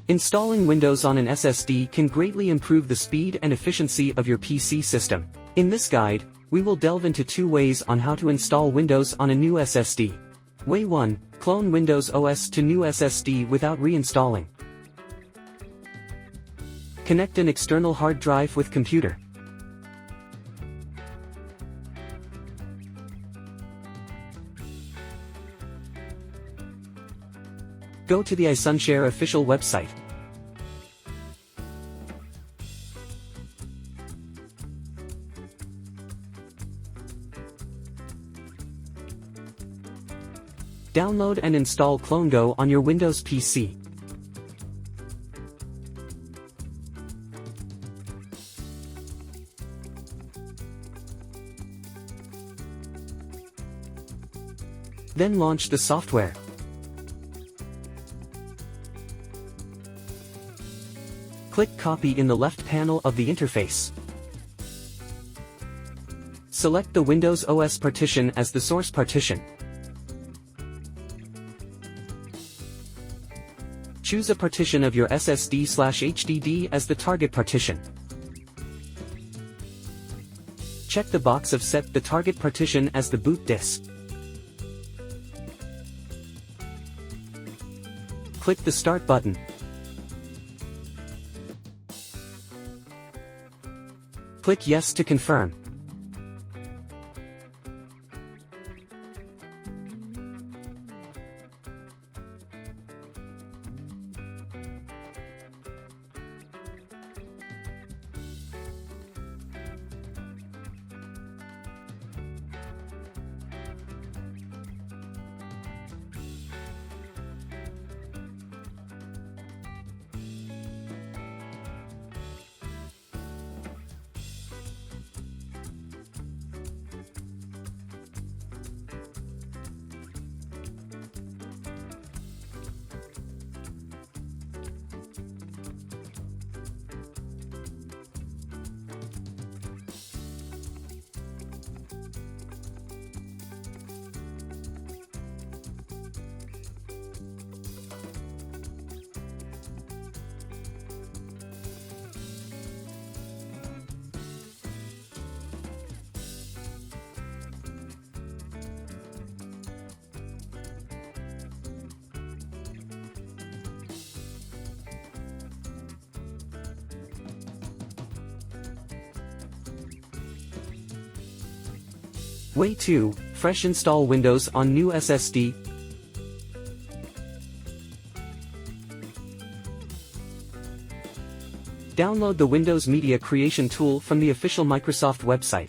Installing Windows on an SSD can greatly improve the speed and efficiency of your PC system. In this guide, we will delve into 2 ways on how to install Windows on a new SSD. Way 1, clone Windows OS to new SSD without reinstalling. Connect an external hard drive with computer. Go to the iSunshare official website. Download and install CloneGo on your Windows PC. Then launch the software. Click Copy in the left panel of the interface. Select the Windows OS partition as the source partition. Choose a partition of your SSD/HDD as the target partition. Check the box of Set the target partition as the boot disk. Click the Start button. Click Yes to confirm. Way 2, fresh install Windows on new SSD. Download the Windows Media Creation tool from the official Microsoft website.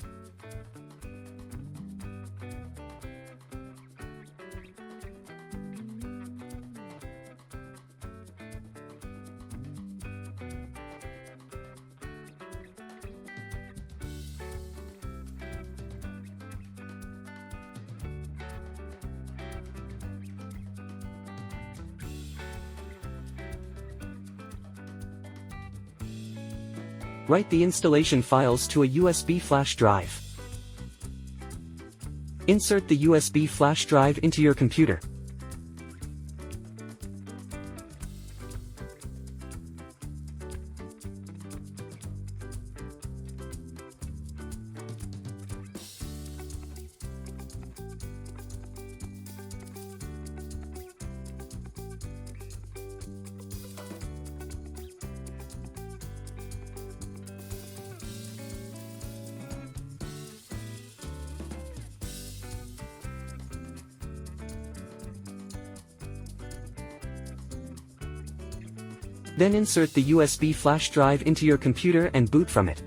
Write the installation files to a USB flash drive. Insert the USB flash drive into your computer. Then insert the USB flash drive into your computer and boot from it.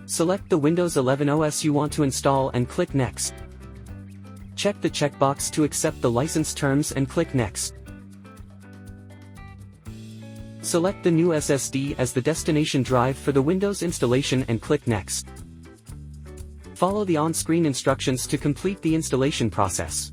Select the Windows 11 OS you want to install and click Next. Check the checkbox to accept the license terms and click Next. Select the new SSD as the destination drive for the Windows installation and click Next. Follow the on-screen instructions to complete the installation process.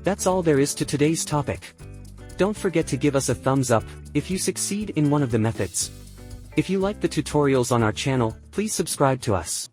That's all there is to today's topic. Don't forget to give us a thumbs up if you succeed in one of the methods. If you like the tutorials on our channel, please subscribe to us.